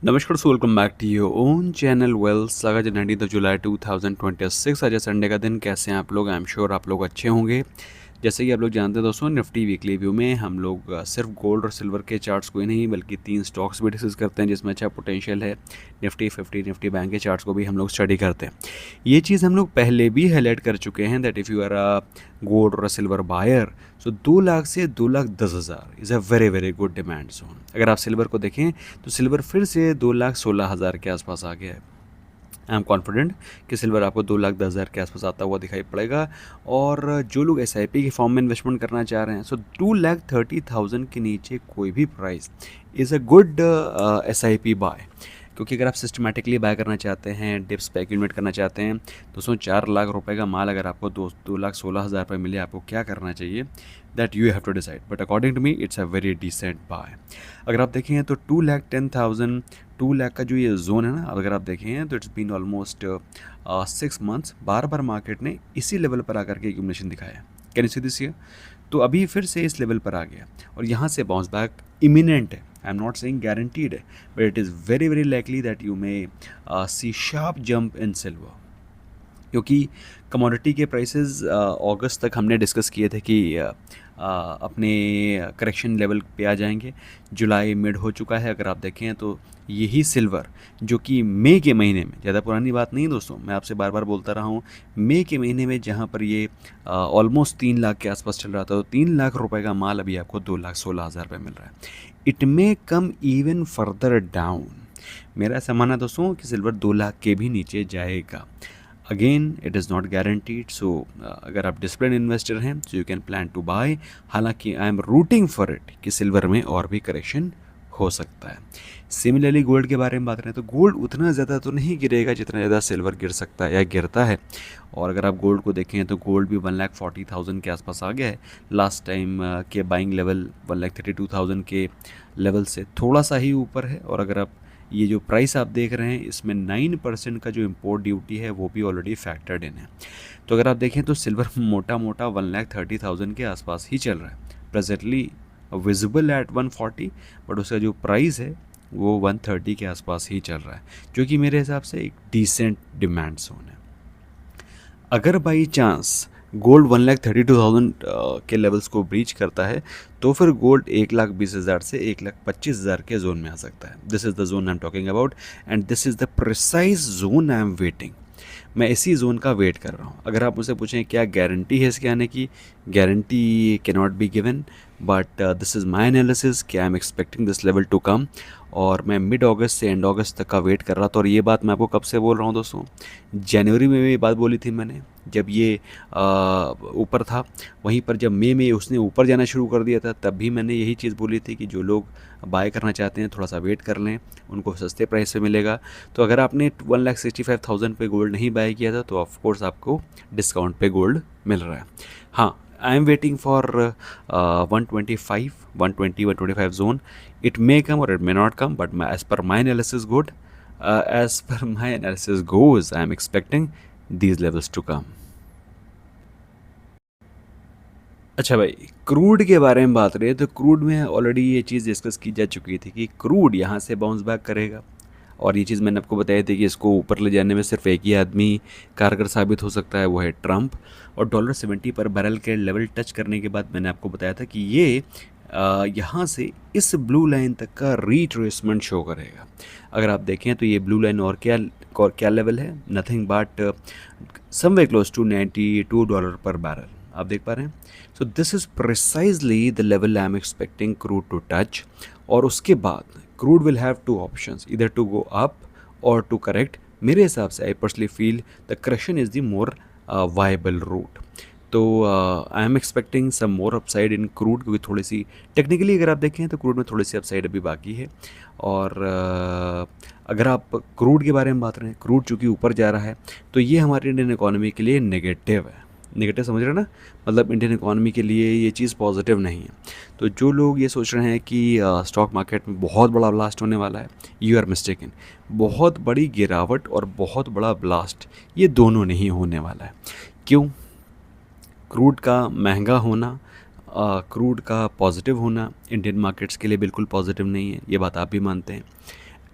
नमस्कार so welcome back to your own channel Wells. आज 19 जुलाई 2026 आज है संडे का दिन। कैसे हैं आप लोग? आई एम श्योर आप लोग अच्छे होंगे। जैसे कि आप लोग जानते हैं दोस्तों, निफ्टी वीकली व्यू में हम लोग सिर्फ गोल्ड और सिल्वर के चार्ट्स को ही नहीं बल्कि 3 स्टॉक्स भी डिस्कस करते हैं जिसमें अच्छा पोटेंशियल है। निफ्टी 50 निफ्टी बैंक के चार्ट्स को भी हम लोग स्टडी करते हैं। ये चीज़ हम लोग पहले भी हाईलाइट कर चुके हैं that if you are a gold और सिल्वर बायर, सो 2 लाख से 2,10,000 is a very very good demand zone. अगर आप सिल्वर को देखें तो सिल्वर फिर से 2,16,000 के आसपास आ गया है। आई एम कॉन्फिडेंट कि सिल्वर आपको 2,10,000 के आसपास आता हुआ दिखाई पड़ेगा। और जो लोग SIP के फॉर्म में इन्वेस्टमेंट करना चाह रहे हैं, सो 2,30,000 के नीचे कोई भी price is a good SIP buy. क्योंकि अगर आप सिस्टमेटिकली बाय करना चाहते हैं, डिप्स स्पेक्यूलेट करना चाहते हैं, दोस्तों 4 लाख रुपए का माल अगर आपको 2,16,000 रुपये मिले, आपको क्या करना चाहिए? That you have to decide, but according to me it's a very decent buy. अगर आप देखें तो 2,10,000 2 लाख का जो ये जोन है ना, अगर आप देखें तो इट्स बीन ऑलमोस्ट 6 मंथ्स बार बार मार्केट ने इसी लेवल पर आकर के एक्यूमुलेशन दिखाया। Can you see this year? तो अभी फिर से इस लेवल पर आ गया और यहाँ से बाउंस बैक इमिनेंट है। I am not saying guaranteed है, but it is very very likely that you may see sharp jump in silver. क्योंकि कमोडिटी के प्राइसेस अगस्त तक हमने डिस्कस किए थे कि अपने करेक्शन लेवल पे आ जाएंगे। जुलाई मिड हो चुका है। अगर आप देखें तो यही सिल्वर जो कि मई के महीने में, ज़्यादा पुरानी बात नहीं दोस्तों, मैं आपसे बार बार बोलता रहा हूँ, मई के महीने में जहाँ पर ये ऑलमोस्ट 3 लाख के आसपास चल रहा था, तो 3 लाख रुपए का माल अभी आपको 2,16,000 रुपये मिल रहा है। It may come even further down. मेरा ऐसा मानना है दोस्तों कि सिल्वर 2 लाख के भी नीचे जाएगा। Again it is not guaranteed, so अगर आप डिसिप्लिन इन्वेस्टर हैं तो you can plan to buy. हालांकि I am rooting for it कि सिल्वर में और भी करेक्शन हो सकता है। सिमिलरली गोल्ड के बारे में बात करें तो गोल्ड उतना ज़्यादा तो नहीं गिरेगा जितना ज़्यादा सिल्वर गिर सकता है या गिरता है। और अगर आप गोल्ड को देखें तो गोल्ड भी 1,40,000 के आसपास आ गया है। लास्ट टाइम के बाइंग लेवल 1,32,000 के लेवल से थोड़ा सा ही ऊपर है। और अगर आप ये जो प्राइस आप देख रहे हैं इसमें 9% का जो इम्पोर्ट ड्यूटी है वो भी ऑलरेडी फैक्टर्ड इन है। तो अगर आप देखें तो सिल्वर मोटा मोटा 1,30,000 के आसपास ही चल रहा है प्रेजेंटली, विजिबल एट 140, बट उसका जो प्राइस है वो 130 के आसपास ही चल रहा है, जो कि मेरे हिसाब से एक डिसेंट डिमांड जोन है। अगर बाई चांस गोल्ड 1,32,000 के लेवल्स को ब्रीच करता है तो फिर गोल्ड 1,20,000 से 1,25,000 के जोन में आ सकता है। This is the zone I am talking about and this is the precise zone I am waiting. मैं इसी जोन का वेट कर रहा हूँ। अगर आप मुझसे पूछें क्या गारंटी है इसके आने की, guarantee can not be given, but this is my analysis कि I am expecting this level to come. और मैं मिड अगस्त से एंड अगस्त तक का वेट कर रहा था। और ये बात मैं आपको कब से बोल रहा हूँ दोस्तों? जनवरी में ये बात बोली थी मैंने, जब ये ऊपर था। वहीं पर जब मई में उसने ऊपर जाना शुरू कर दिया था तब भी मैंने यही चीज़ बोली थी कि जो लोग बाय करना चाहते हैं थोड़ा सा वेट कर लें, उनको सस्ते प्राइस पे मिलेगा। तो अगर आपने 1,65,000 पे गोल्ड नहीं बाय किया था तो ऑफकोर्स आपको डिस्काउंट पे गोल्ड मिल रहा है। हाँ, I am waiting for 125 120 125 zone. It may come और it may not come, but as per my analysis good, as per my analysis goes I am expecting these levels to come। अच्छा भाई, crude के बारे में बात रहे तो crude में ऑलरेडी ये चीज़ डिस्कस की जा चुकी थी कि क्रूड यहाँ से बाउंस बैक करेगा। और ये चीज़ मैंने आपको बताई थी कि इसको ऊपर ले जाने में सिर्फ एक ही आदमी कारगर साबित हो सकता है, वो है ट्रंप। और $70 पर बैरल के लेवल टच करने के बाद मैंने आपको बताया था कि ये यहाँ से इस ब्लू लाइन तक का रिट्रेसमेंट शो करेगा। अगर आप देखें तो ये ब्लू लाइन और क्या लेवल है, nothing but someway close to $92 per barrel. आप देख पा रहे हैं। So this is precisely the level I am expecting crude to touch. और उसके बाद crude will have two options, इधर टू गो अप और टू करेक्ट। मेरे हिसाब से I personally feel the correction is the more viable route. तो I am expecting some more upside in crude, क्योंकि थोड़ी सी टेक्निकली अगर आप देखें तो क्रूड में थोड़ी सी अपसाइड अभी बाकी है। और अगर आप क्रूड के बारे में बात करें, क्रूड चूँकि ऊपर जा रहा है तो ये हमारी इंडियन इकोनॉमी के लिए नेगेटिव है। नेगेटिव समझ रहे हैं ना, मतलब इंडियन इकोनॉमी के लिए ये चीज़ पॉजिटिव नहीं है। तो जो लोग ये सोच रहे हैं कि स्टॉक मार्केट में बहुत बड़ा ब्लास्ट होने वाला है, यू आर मिस्टेकन। बहुत बड़ी गिरावट और बहुत बड़ा ब्लास्ट ये दोनों नहीं होने वाला है। क्यों? क्रूड का महंगा होना, क्रूड का पॉजिटिव होना इंडियन मार्केट्स के लिए बिल्कुल पॉजिटिव नहीं है, ये बात आप भी मानते हैं।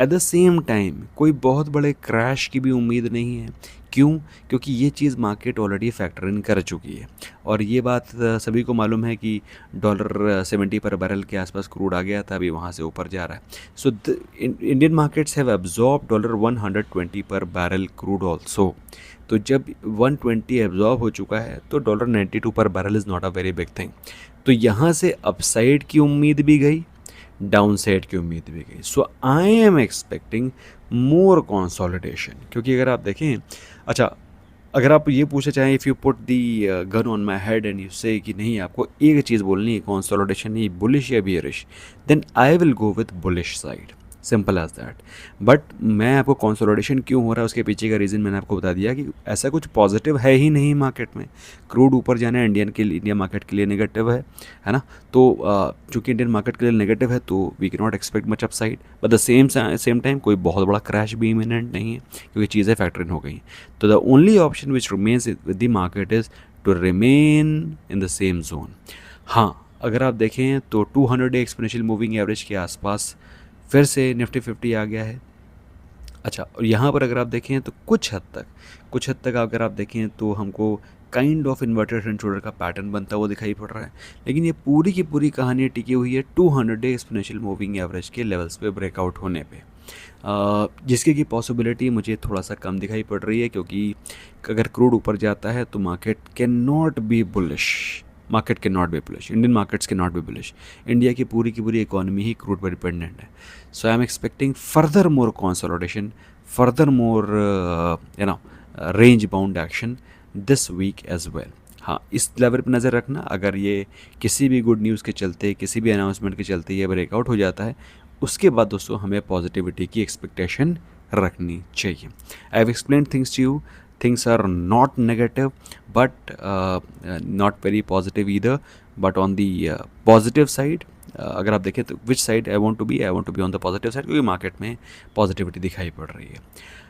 एट द सेम टाइम कोई बहुत बड़े क्रैश की भी उम्मीद नहीं है। क्यों? क्योंकि ये चीज़ मार्केट ऑलरेडी फैक्टर इन कर चुकी है, और ये बात सभी को मालूम है कि डॉलर 70 पर बैरल के आसपास क्रूड आ गया था, अभी वहाँ से ऊपर जा रहा है। So Indian markets have absorb dollar 120 पर बैरल क्रूड ऑल्सो। तो जब 120 एब्जॉर्ब हो चुका है तो dollar 92 per barrel is not a very big thing. तो यहाँ से अपसाइड की उम्मीद भी गई, डाउन साइड की उम्मीद भी गई। So I am expecting more consolidation, क्योंकि अगर आप देखें, अच्छा, अगर आप ये पूछना चाहें, if you put the gun on my head and you से कि नहीं आपको एक चीज़ बोलनी है, कंसोलिडेशन नहीं, बुलिश या bearish, then I will go with bullish side, simple as that. But मैं आपको कंसोलिडेशन क्यों हो रहा है उसके पीछे का रीज़न मैंने आपको बता दिया कि ऐसा कुछ पॉजिटिव है ही नहीं मार्केट में। क्रूड ऊपर जाना इंडिया मार्केट के लिए नेगेटिव है ना। तो चूँकि इंडियन मार्केट के लिए नेगेटिव है तो we can not expect much up side, but the same time कोई बहुत बड़ा क्रैश भी इमिनेंट नहीं है, क्योंकि चीज़ें फैक्टर इन हो गई। तो the only option which remains with the market is to remain in the same zone. हाँ, अगर आप देखें तो 200 डे एक्सपोनेंशियल मूविंग एवरेज के आसपास फिर से निफ्टी 50 आ गया है। अच्छा, और यहाँ पर अगर आप देखें तो कुछ हद तक अगर आप देखें तो हमको kind of inverted and shoulder का पैटर्न बनता हुआ दिखाई पड़ रहा है। लेकिन ये पूरी की पूरी कहानी टिकी हुई है 200 डे एक्सपोनेंशियल मूविंग एवरेज के लेवल्स पे ब्रेकआउट होने पे, जिसकी की पॉसिबिलिटी मुझे थोड़ा सा कम दिखाई पड़ रही है, क्योंकि अगर क्रूड ऊपर जाता है तो market can not be bullish, Indian markets can not be bullish. India की पूरी इकोनॉमी ही क्रूड पर डिपेंडेंट है। So I am expecting further more consolidation, further more range bound action this week as well. हाँ, इस level पर नज़र रखना, अगर ये किसी भी गुड न्यूज़ के चलते, किसी भी अनाउंसमेंट के चलते ये ब्रेकआउट हो जाता है, उसके बाद दोस्तों हमें पॉजिटिविटी की एक्सपेक्टेशन रखनी चाहिए। I have explain things to you, things are not negative but not very positive either, but on the positive side, अगर आप देखें तो which side I want to be, on the positive side, क्योंकि market में positivity दिखाई पड़ रही है।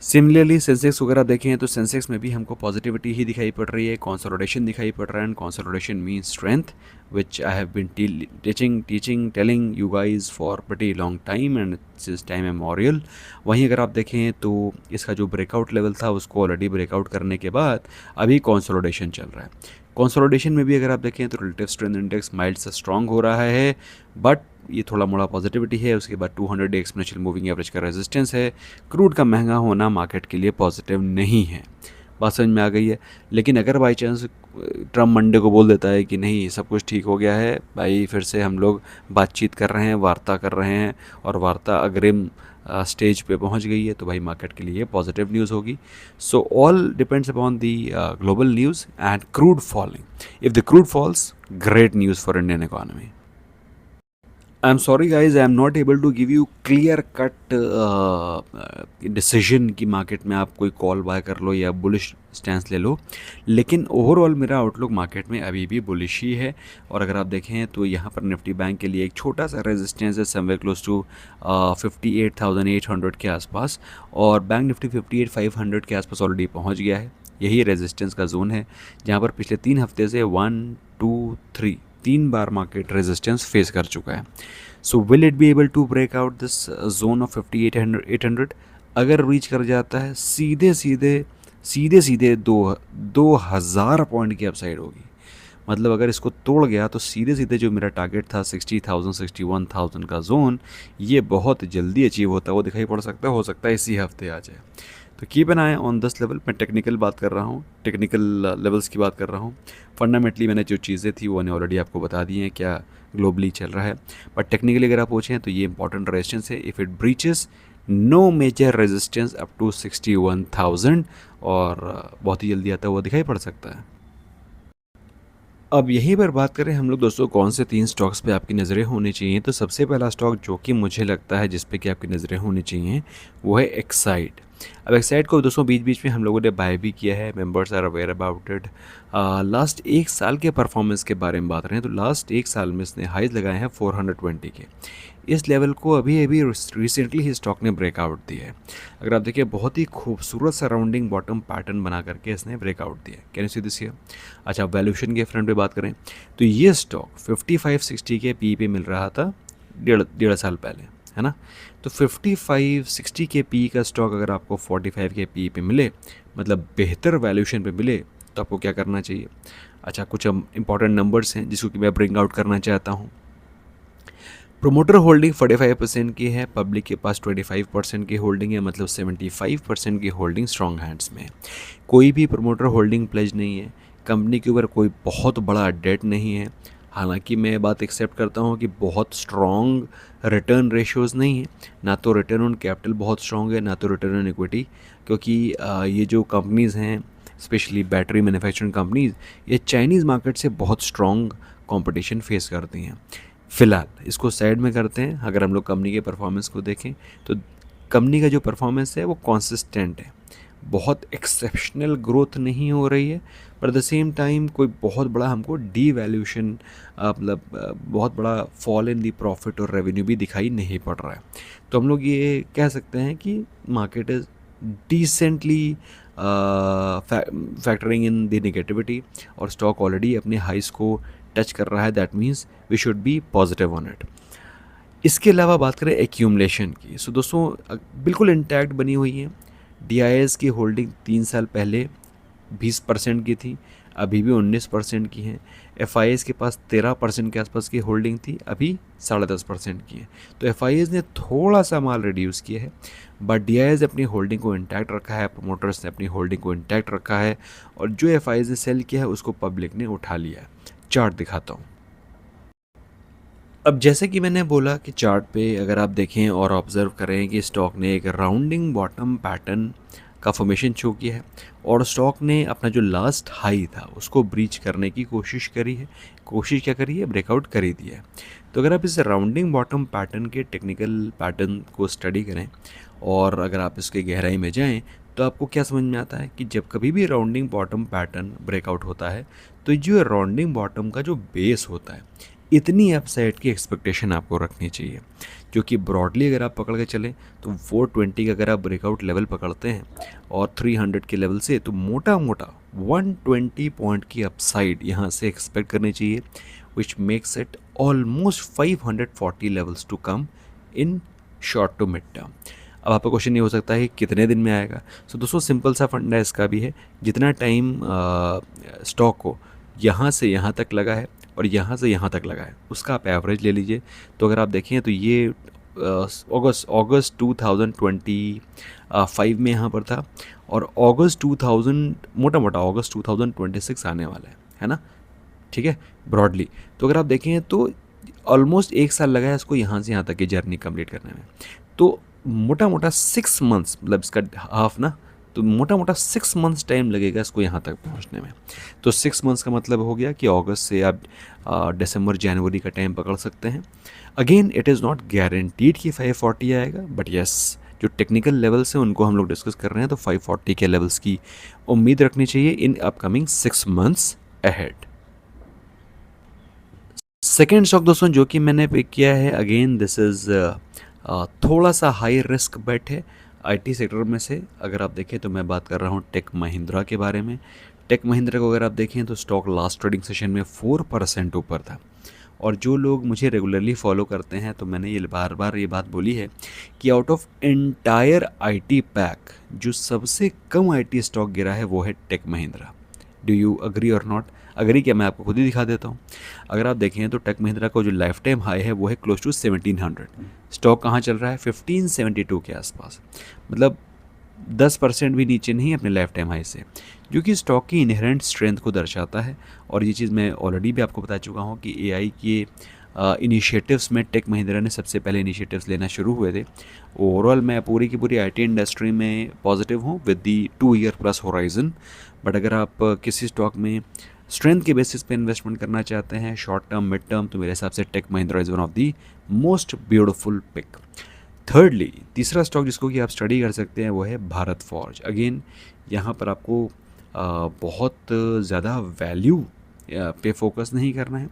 सिमिलरली सेंसेक्स वगैरह देखें तो सेंसेक्स में भी हमको पॉजिटिविटी ही दिखाई पड़ रही है, कंसोलिडेशन दिखाई पड़ रहा है, and consolidation means strength, which I have been telling you guys for pretty long time and since time memorial. वहीं अगर आप देखें तो इसका जो ब्रेकआउट लेवल था उसको ऑलरेडी ब्रेकआउट करने के बाद अभी कंसोलिडेशन चल रहा है। कंसोलिडेशन में भी अगर आप देखें तो रिलेटिव स्ट्रेंथ इंडेक्स माइल्ड से स्ट्रॉन्ग हो रहा है, बट ये थोड़ा मोड़ा पॉजिटिविटी है। उसके बाद 200 डे एक्सपोनेंशियल मूविंग एवरेज का रेजिस्टेंस है। क्रूड का महंगा होना मार्केट के लिए पॉजिटिव नहीं है, बात समझ में आ गई है। लेकिन अगर बाई चांस ट्रम्प मंडे को बोल देता है कि नहीं सब कुछ ठीक हो गया है भाई, फिर से हम लोग बातचीत कर रहे हैं, वार्ता कर रहे हैं, और वार्ता अग्रिम स्टेज पे पहुंच गई है, तो भाई मार्केट के लिए पॉजिटिव न्यूज़ होगी। So all depends upon the global news and crude falling. If the crude falls, great news for Indian economy. I'm sorry guys, I'm not able to give you clear cut decision कि market में आप कोई call bye कर लो या bullish stance ले लो, लेकिन overall मेरा outlook market में अभी भी बुलिश ही है। और अगर आप देखें तो यहाँ पर निफ्टी बैंक के लिए एक छोटा सा रेजिस्टेंस है समवेयर क्लोज टू 58,800 के आसपास, और बैंक निफ्टी 58,500 के आसपास ऑलरेडी पहुँच गया है। यही रेजिस्टेंस का जोन है जहाँ पर पिछले 3 हफ्ते से 1 2 3 3 बार मार्केट रेजिस्टेंस फेस कर चुका है। So will it be able to break out this zone of 58,800? अगर रीच कर जाता है सीधे सीधे 2,000 पॉइंट की अपसाइड होगी। मतलब अगर इसको तोड़ गया तो सीधे सीधे जो मेरा टारगेट था 60,000 61,000 का जोन, ये बहुत जल्दी अचीव होता हुआ दिखाई पड़ सकता है, हो सकता है इसी हफ्ते आ जाए। तो keep an I on this level. मैं टेक्निकल बात कर रहा हूँ, टेक्निकल लेवल्स की बात कर रहा हूँ। फंडामेंटली मैंने जो चीज़ें थी वो मैंने ऑलरेडी आपको बता दी हैं क्या ग्लोबली चल रहा है, बट टेक्निकली अगर आप पूछें तो ये इंपॉर्टेंट रेजिस्टेंस है। If it breaches no major resistance up to 61,000, और बहुत ही जल्दी आता हुआ दिखाई पड़ सकता है। अब यहीं पर बात करें हम लोग दोस्तों कौन से 3 स्टॉक्स पे आपकी नज़रें होनी चाहिए, तो सबसे पहला स्टॉक जो कि मुझे लगता है जिस पे कि आपकी नज़रें होनी चाहिए वो है एक्साइड। अब एक्साइड को दोस्तों बीच बीच में हम लोगों ने बाय भी किया है, members are aware about it. Last 1 साल के परफॉर्मेंस के बारे में बात करें तो लास्ट 1 साल में इसने हाइज लगाए हैं 420 के। इस लेवल को अभी रिसेंटली ही स्टॉक ने ब्रेकआउट दिया है। अगर आप देखिए बहुत ही खूबसूरत सराउंडिंग बॉटम पैटर्न बना करके इसने ब्रेकआउट दिया है। Can you see this here? अच्छा, वैल्यूएशन के फ्रंट पे बात करें तो ये स्टॉक 55-60 के पी पे मिल रहा था डेढ़ साल पहले, है ना। तो 55-60 के पी का स्टॉक अगर आपको 45 के पी पे मिले, मतलब बेहतर वैल्यूएशन पे मिले, तो आपको क्या करना चाहिए। अच्छा, कुछ इंपॉर्टेंट नंबर्स हैं जिसको कि मैं ब्रिंग आउट करना चाहता हूँ। प्रोमोटर होल्डिंग 45% की है, पब्लिक के पास 25% की होल्डिंग है, मतलब 75% की होल्डिंग स्ट्रॉन्ग हैंड्स में है। कोई भी प्रोमोटर होल्डिंग प्लेज नहीं है, कंपनी के ऊपर कोई बहुत बड़ा डेट नहीं है। हालांकि मैं बात एक्सेप्ट करता हूँ कि बहुत स्ट्रॉन्ग रिटर्न रेशियोज़ नहीं है, ना तो रिटर्न ऑन कैपिटल बहुत स्ट्रॉन्ग है, ना तो रिटर्न ऑन इक्विटी, क्योंकि ये जो कंपनीज़ हैं, स्पेशली बैटरी मैन्युफैक्चरिंग कंपनीज़, ये चाइनीज़ मार्केट से बहुत स्ट्रॉन्ग कंपटीशन फेस करती हैं। फ़िलहाल इसको साइड में करते हैं। अगर हम लोग कंपनी के परफॉर्मेंस को देखें तो कंपनी का जो परफॉर्मेंस है वो कंसिस्टेंट है, बहुत एक्सेप्शनल ग्रोथ नहीं हो रही है, पर एट द सेम टाइम कोई बहुत बड़ा हमको डीवैल्यूएशन, मतलब बहुत बड़ा फॉल इन दी प्रॉफिट और रेवेन्यू भी दिखाई नहीं पड़ रहा है। तो हम लोग ये कह सकते हैं कि market is decently factoring in the negativity, और स्टॉक ऑलरेडी अपने हाइस को टच कर रहा है। That means we should be positive on it. इसके अलावा बात करें एक्यूमुलेशन की, सो दोस्तों बिल्कुल इंटैक्ट बनी हुई है। डीआईएस की होल्डिंग 3 साल पहले 20% की थी, अभी भी 19% की है। एफआईएस के पास 13% के आसपास की होल्डिंग थी, अभी 10.5% की है। तो एफआईएस ने थोड़ा सा माल रिड्यूस किया है, बट डीआईएस अपनी होल्डिंग को इंटैक्ट रखा है, प्रमोटर्स ने अपनी होल्डिंग को इंटैक्ट रखा है, और जो एफआईएस ने सेल किया है उसको पब्लिक ने उठा लिया है। चार्ट दिखाता हूँ। अब जैसे कि मैंने बोला कि चार्ट पे अगर आप देखें और ऑब्ज़र्व करें कि स्टॉक ने एक राउंडिंग बॉटम पैटर्न का फॉर्मेशन शो किया है, और स्टॉक ने अपना जो लास्ट हाई था उसको ब्रीच करने की कोशिश करी है। कोशिश क्या करी है, ब्रेकआउट कर ही दिया है। तो अगर आप इस राउंडिंग बॉटम पैटर्न के टेक्निकल पैटर्न को स्टडी करें और अगर आप इसके गहराई में जाएं, तो आपको क्या समझ में आता है कि जब कभी भी राउंडिंग बॉटम पैटर्न ब्रेकआउट होता है, तो जो राउंडिंग बॉटम का जो बेस होता है, इतनी अपसाइड की एक्सपेक्टेशन आपको रखनी चाहिए। क्योंकि ब्रॉडली अगर आप पकड़ के चलें तो 420 का अगर आप ब्रेकआउट लेवल पकड़ते हैं और 300 के लेवल से, तो मोटा मोटा 120 पॉइंट की अपसाइड यहाँ से एक्सपेक्ट करनी चाहिए, which makes it almost 540 levels to come in short to mid term. अब आपका क्वेश्चन ये हो सकता है कि कितने दिन में आएगा। सो दोस्तों सिंपल सा फंडा इसका भी है, जितना टाइम स्टॉक को यहाँ से यहाँ तक लगा है और यहाँ से यहाँ तक लगा है, उसका आप एवरेज ले लीजिए। तो अगर आप देखें तो ये अगस्त 2025 में यहाँ पर था, और अगस्त 2000 मोटा मोटा अगस्त 2026 आने वाला है ना, ठीक है, ब्रॉडली। तो अगर आप देखें तो ऑलमोस्ट 1 साल लगा है इसको यहाँ से यहाँ तक की जर्नी कंप्लीट करने में। तो मोटा मोटा 6 मंथ्स, मतलब इसका हाफ ना, तो मोटा मोटा 6 मंथ्स टाइम लगेगा इसको यहाँ तक पहुँचने में। तो 6 मंथ्स का मतलब हो गया कि अगस्त से आप दिसंबर जनवरी का टाइम पकड़ सकते हैं। Again it is not guaranteed कि 540 आएगा, बट यस जो टेक्निकल लेवल्स हैं उनको हम लोग डिस्कस कर रहे हैं, तो 540 के लेवल्स की उम्मीद रखनी चाहिए in upcoming 6 months ahead. Second stock दोस्तों जो कि मैंने पिक किया है, अगेन दिस इज़ थोड़ा सा हाई रिस्क बेट है आईटी सेक्टर में से। अगर आप देखें तो मैं बात कर रहा हूँ टेक महिंद्रा के बारे में। टेक महिंद्रा को अगर आप देखें तो स्टॉक लास्ट ट्रेडिंग सेशन में 4% ऊपर था, और जो लोग मुझे रेगुलरली फॉलो करते हैं तो मैंने ये बार बार ये बात बोली है कि out of entire IT pack जो सबसे कम आईटी स्टॉक गिरा है वो है Tech Mahindra. Do you agree और नॉट? अग्री क्या, मैं आपको खुद ही दिखा देता हूँ। अगर आप देखें तो टेक महिंद्रा का जो लाइफ टाइम हाई है वो है क्लोज टू 1700। स्टॉक कहाँ चल रहा है, 1572 के आसपास, मतलब 10% भी नीचे नहीं अपने लाइफ टाइम हाई से, जो कि स्टॉक की इनहेरेंट स्ट्रेंथ को दर्शाता है। और ये चीज़ मैं ऑलरेडी भी आपको बता चुका हूँ कि एआई के इनिशिएटिव्स में टेक महिंद्रा ने सबसे पहले इनिशिएटिव्स लेना शुरू हुए थे। ओवरऑल मैं पूरी की पूरी आईटी इंडस्ट्री में पॉजिटिव हूँ with the 2 year plus horizon. But अगर आप किसी स्टॉक में स्ट्रेंथ के बेसिस पे इन्वेस्टमेंट करना चाहते हैं शॉर्ट टर्म मिड टर्म, तो मेरे हिसाब से Tech Mahindra is one of the most beautiful pick. Thirdly तीसरा स्टॉक जिसको कि आप स्टडी कर सकते हैं वो है भारत फॉर्ज। अगेन यहाँ पर आपको बहुत ज़्यादा वैल्यू पे फोकस नहीं करना है।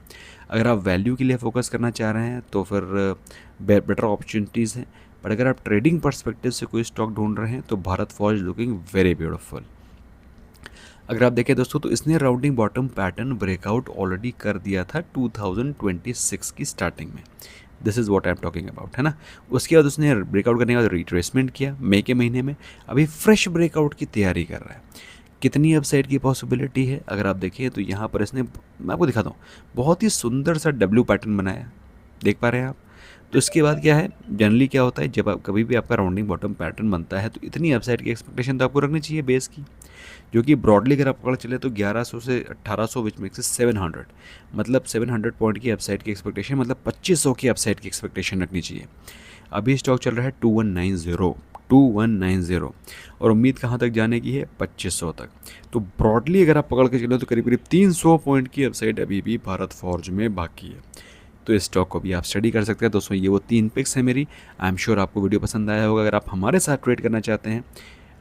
अगर आप वैल्यू के लिए फोकस करना चाह रहे हैं तो फिर बेटर अपॉर्चुनिटीज़ हैं, बट अगर आप ट्रेडिंग पर्सपेक्टिव से कोई स्टॉक ढूंढ रहे हैं तो Bharat forge looking very beautiful. अगर आप देखें दोस्तों तो इसने rounding bottom pattern breakout already कर दिया था 2026 की स्टार्टिंग में। This is what I am talking about, है ना। उसके बाद उसने ब्रेकआउट करने के बाद रिट्रेसमेंट किया मई के महीने में, अभी फ्रेश ब्रेकआउट की तैयारी कर रहा है। कितनी अपसाइड की पॉसिबिलिटी है अगर आप देखें तो यहाँ पर इसने, मैं आपको दिखाता हूँ, बहुत ही सुंदर सा डब्ल्यू पैटर्न बनाया, देख पा रहे हैं आप। तो इसके बाद क्या है, जनरली क्या होता है, जब आप कभी भी आपका राउंडिंग बॉटम पैटर्न बनता है तो इतनी अपसाइड की एक्सपेक्टेशन तो आपको रखनी चाहिए बेस की, जो कि ब्रॉडली अगर आप पकड़ चले तो 1100 से 1800 विच मेक्स 700, मतलब 700 पॉइंट की अपसाइड की एक्सपेक्टेशन, मतलब 2500 की अपसाइड की एक्सपेक्टेशन रखनी चाहिए। अभी स्टॉक चल रहा है 2190 और उम्मीद कहाँ तक जाने की है, 2500 तक। तो ब्रॉडली अगर आप पकड़ के चले तो करीब करीब 300 पॉइंट की अपसाइड अभी भी भारत फॉर्ज में बाकी है। तो इस स्टॉक को भी आप स्टडी कर सकते हैं दोस्तों। ये वो 3 पिक्स है मेरी। आई एम श्योर आपको वीडियो पसंद आया होगा। अगर आप हमारे साथ ट्रेड करना चाहते हैं,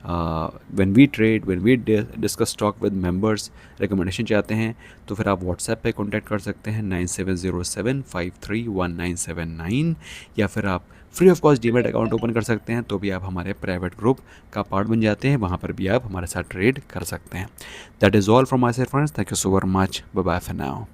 when we trade, when we discuss stock with members, recommendation चाहते हैं, तो फिर आप व्हाट्सएप पे कांटेक्ट कर सकते हैं 9707531979, या फिर आप free of cost demat account open कर सकते हैं, तो भी आप हमारे प्राइवेट ग्रुप का पार्ट बन जाते हैं। वहाँ पर भी आप हमारे साथ ट्रेड कर सकते हैं। That is all from my side friends, thank you so very much, bye bye for now.